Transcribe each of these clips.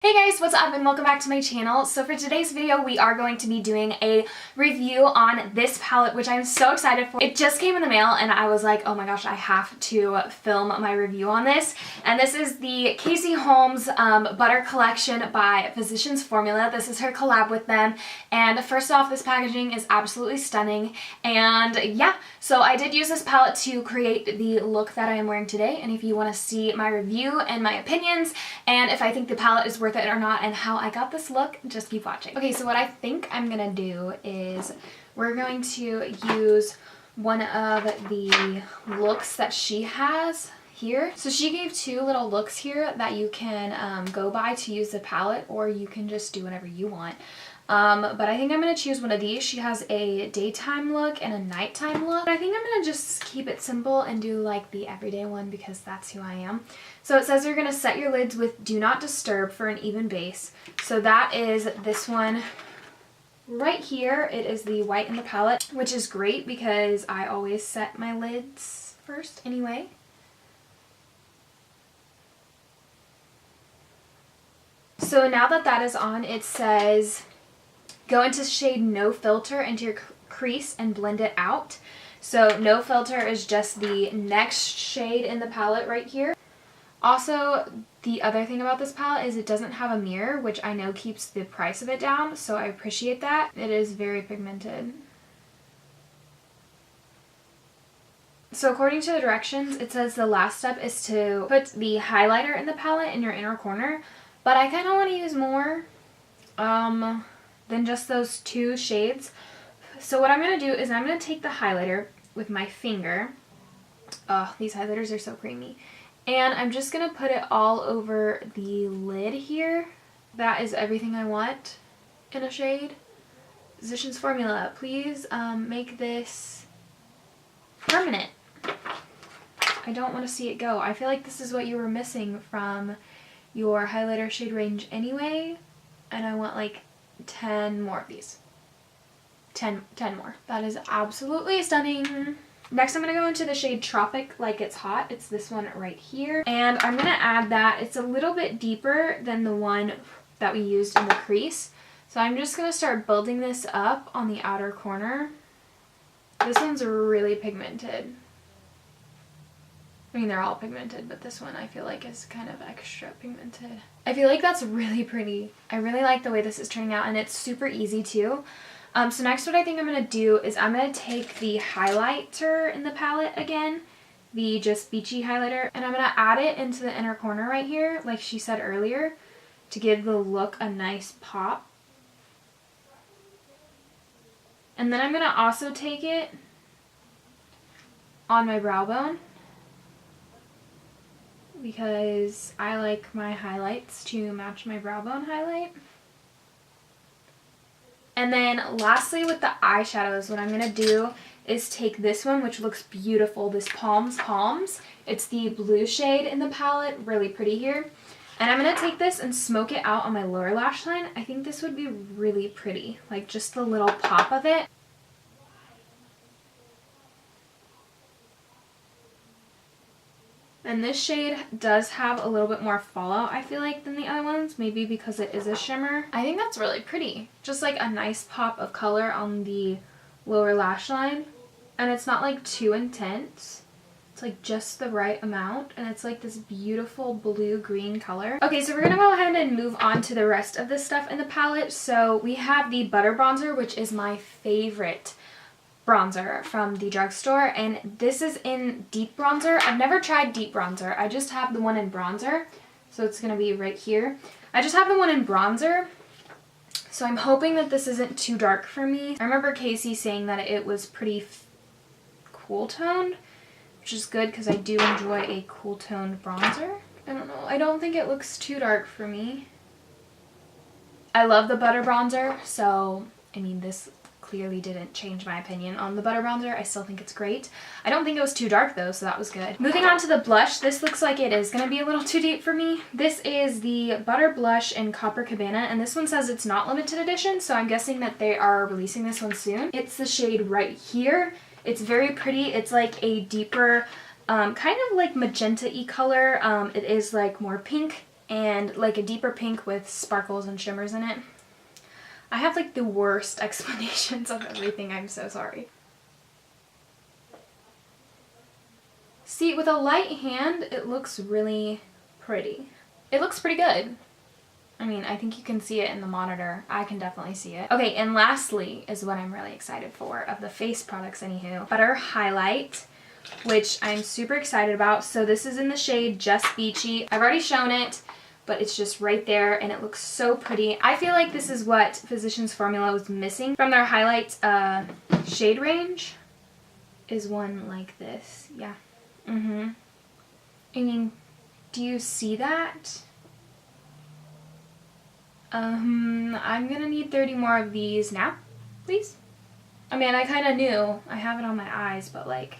Hey guys, what's up and welcome back to my channel. So for today's video, we are going to be doing a review on this palette, which I'm so excited for. It just came in the mail and I was like, oh my gosh, I have to film my review on this. And this is the Casey Holmes Butter Collection by Physicians Formula. This is her collab with them. And first off, this packaging is absolutely stunning. And yeah, so I did use this palette to create the look that I am wearing today. And if you want to see my review and my opinions, and if I think the palette is worth it or not and how I got this look, just keep watching. Okay, so what I think I'm gonna do is we're going to use one of the looks that she has here. So she gave two little looks here that you can go by to use the palette, or you can just do whatever you want. But I think I'm going to choose one of these. She has a daytime look and a nighttime look. But I think I'm going to just keep it simple and do like the everyday one because that's who I am. So it says you're going to set your lids with Do Not Disturb for an even base. So that is this one right here. It is the white in the palette, which is great because I always set my lids first anyway. So now that that is on, it says go into shade No Filter into your crease and blend it out. So No Filter is just the next shade in the palette right here. Also, the other thing about this palette is it doesn't have a mirror, which I know keeps the price of it down, so I appreciate that. It is very pigmented. So according to the directions, it says the last step is to put the highlighter in the palette in your inner corner, but I kind of want to use more than just those two shades. So what I'm going to do is I'm going to take the highlighter with my finger. Oh, these highlighters are so creamy. And I'm just going to put it all over the lid here. That is everything I want in a shade. Physicians Formula, please make this permanent. I don't want to see it go. I feel like this is what you were missing from your highlighter shade range anyway. And I want like 10 more of these. 10 more. That is absolutely stunning. Next I'm going to go into the shade Tropic Like It's Hot. It's this one right here. And I'm going to add that. It's a little bit deeper than the one that we used in the crease. So I'm just going to start building this up on the outer corner. This one's really pigmented. I mean, they're all pigmented, but this one I feel like is kind of extra pigmented. I feel like that's really pretty. I really like the way this is turning out, and it's super easy too. So next what I think I'm going to do is I'm going to take the highlighter in the palette again, the just beachy highlighter, and I'm going to add it into the inner corner right here, like she said earlier, to give the look a nice pop. And then I'm going to also take it on my brow bone, because I like my highlights to match my brow bone highlight. And then lastly with the eyeshadows, what I'm going to do is take this one, which looks beautiful, this Palms. It's the blue shade in the palette, really pretty here. And I'm going to take this and smoke it out on my lower lash line. I think this would be really pretty, like just the little pop of it. And this shade does have a little bit more fallout, I feel like, than the other ones, maybe because it is a shimmer. I think that's really pretty. Just like a nice pop of color on the lower lash line. And it's not like too intense. It's like just the right amount. And it's like this beautiful blue-green color. Okay, so we're going to go ahead and move on to the rest of this stuff in the palette. So we have the Butter Bronzer, which is my favorite bronzer from the drugstore, and this is in deep bronzer. I've never tried deep bronzer. I just have the one in bronzer, so it's going to be right here. I just have the one in bronzer, so I'm hoping that this isn't too dark for me. I remember Casey saying that it was pretty cool toned, which is good because I do enjoy a cool toned bronzer. I don't know. I don't think it looks too dark for me. I love the Butter Bronzer, so I mean this clearly didn't change my opinion on the Butter Bronzer. I still think it's great. I don't think it was too dark though, so that was good. Moving on to the blush, this looks like it is going to be a little too deep for me. This is the Butter Blush in Copacabana, and this one says it's not limited edition, so I'm guessing that they are releasing this one soon. It's the shade right here. It's very pretty. It's like a deeper, kind of like magenta-y color. It is like more pink and like a deeper pink with sparkles and shimmers in it. I have like the worst explanations of everything. I'm so sorry. See, with a light hand, it looks really pretty. It looks pretty good. I mean, I think you can see it in the monitor. I can definitely see it. Okay, and lastly is what I'm really excited for of the face products, anywho. Butter Highlight, which I'm super excited about. So this is in the shade Just Beachy. I've already shown it, but it's just right there and it looks so pretty. I feel like this is what Physicians Formula was missing from their highlight shade range, is one like this. Yeah. I mean, do you see that? I'm gonna need 30 more of these now, please. I mean, I kind of knew. I have it on my eyes, but like,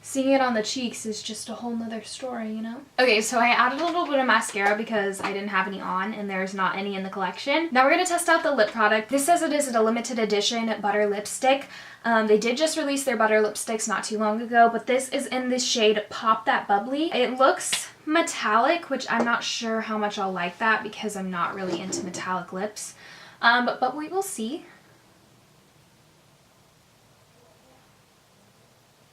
seeing it on the cheeks is just a whole nother story, you know? Okay, so I added a little bit of mascara because I didn't have any on and there's not any in the collection. Now we're gonna test out the lip product. This says it is a limited edition butter lipstick. They did just release their butter lipsticks not too long ago, but this is in the shade Pop That Bubbly. It looks metallic, which I'm not sure how much I'll like that because I'm not really into metallic lips. But we will see.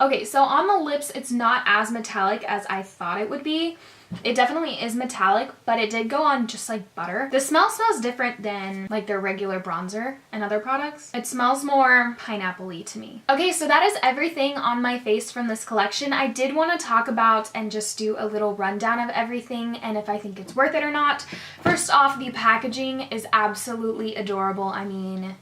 Okay, so on the lips, it's not as metallic as I thought it would be. It definitely is metallic, but it did go on just like butter. The smell smells different than like their regular bronzer and other products. It smells more pineapple-y to me. Okay, so that is everything on my face from this collection. I did want to talk about and just do a little rundown of everything and if I think it's worth it or not. First off, the packaging is absolutely adorable. I mean,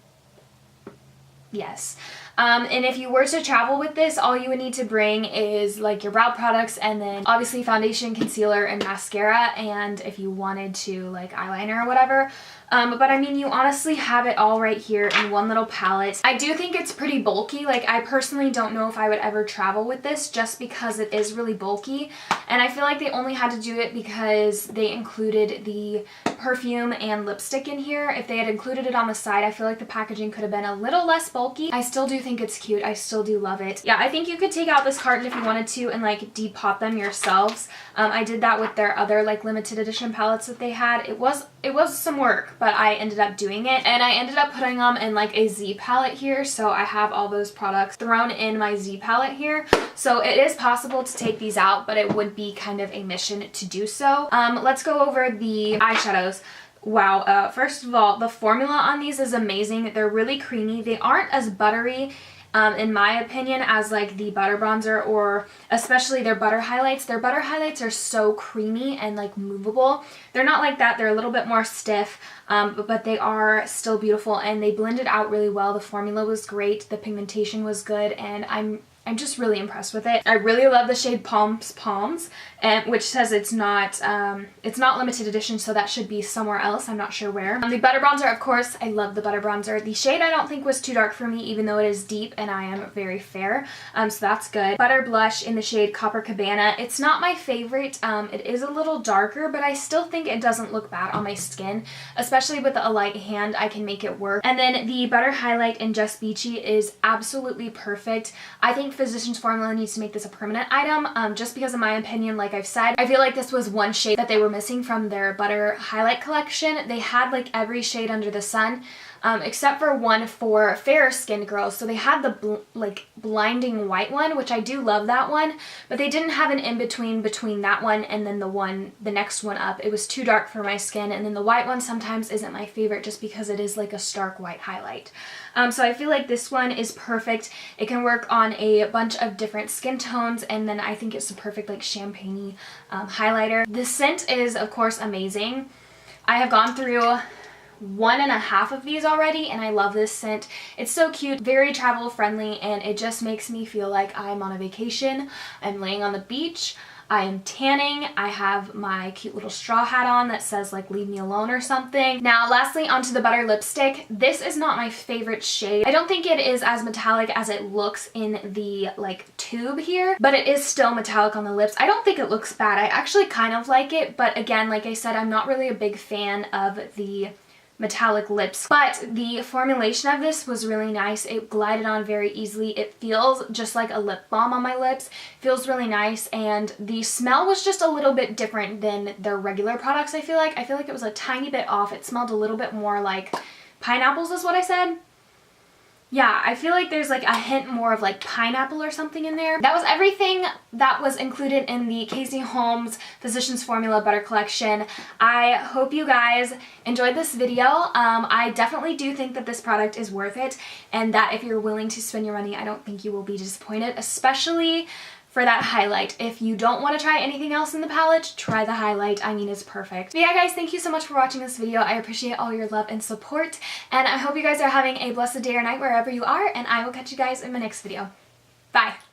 yes. And if you were to travel with this, all you would need to bring is like your brow products and then obviously foundation, concealer, and mascara, and if you wanted to like eyeliner or whatever. But I mean, you honestly have it all right here in one little palette. I do think it's pretty bulky. Like, I personally don't know if I would ever travel with this just because it is really bulky. And I feel like they only had to do it because they included the perfume and lipstick in here. If they had included it on the side, I feel like the packaging could have been a little less bulky. I still do think it's cute. I still do love it. Yeah, I think you could take out this carton if you wanted to and like depot them yourselves. I did that with their other like limited edition palettes that they had. It was some work, but I ended up doing it, and I ended up putting them in like a Z palette here, so I have all those products thrown in my Z palette here. So it is possible to take these out, but it would be kind of a mission to do so. Let's go over the eyeshadows. Wow, first of all, the formula on these is amazing. They're really creamy. They aren't as buttery in my opinion as like the butter bronzer or especially their butter highlights. Their butter highlights are so creamy and like movable. They're not like that. They're a little bit more stiff, but they are still beautiful and they blended out really well. The formula was great. The pigmentation was good, and I'm just really impressed with it. I really love the shade Palms, which says it's not limited edition, so that should be somewhere else. I'm not sure where. The butter bronzer, of course, I love the butter bronzer. The shade I don't think was too dark for me, even though it is deep and I am very fair, so that's good. Butter blush in the shade Copacabana. It's not my favorite. It is a little darker, but I still think it doesn't look bad on my skin, especially with a light hand. I can make it work. And then the butter highlight in Just Beachy is absolutely perfect. I think Physicians Formula needs to make this a permanent item, just because in my opinion, like I've said, I feel like this was one shade that they were missing from their butter highlight collection. They had like every shade under the sun, except for one for fairer skinned girls. So they had the blinding white one, which I do love that one, but they didn't have an in-between between that one and then the next one up. It was too dark for my skin, and then the white one sometimes isn't my favorite just because it is like a stark white highlight. So I feel like this one is perfect. It can work on a bunch of different skin tones, and then I think it's the perfect like champagne-y highlighter. The scent is of course amazing. I have gone through 1.5 of these already, and I love this scent. It's so cute, very travel friendly, and it just makes me feel like I'm on a vacation. I'm laying on the beach. I am tanning. I have my cute little straw hat on that says like leave me alone or something. Now lastly, onto the butter lipstick. This is not my favorite shade. I don't think it is as metallic as it looks in the like tube here, but it is still metallic on the lips. I don't think it looks bad. I actually kind of like it, but again, like I said, I'm not really a big fan of the metallic lips. But the formulation of this was really nice. It glided on very easily. It feels just like a lip balm on my lips. Feels really nice, and the smell was just a little bit different than their regular products, I feel like. I feel like it was a tiny bit off. It smelled a little bit more like pineapples is what I said. Yeah, I feel like there's like a hint more of like pineapple or something in there. That was everything that was included in the Casey Holmes Physicians Formula Butter Collection. I hope you guys enjoyed this video. I definitely do think that this product is worth it, and that if you're willing to spend your money, I don't think you will be disappointed, especially for that highlight. If you don't want to try anything else in the palette, try the highlight. I mean, it's perfect. But yeah, guys, thank you so much for watching this video. I appreciate all your love and support, and I hope you guys are having a blessed day or night wherever you are, and I will catch you guys in my next video. Bye!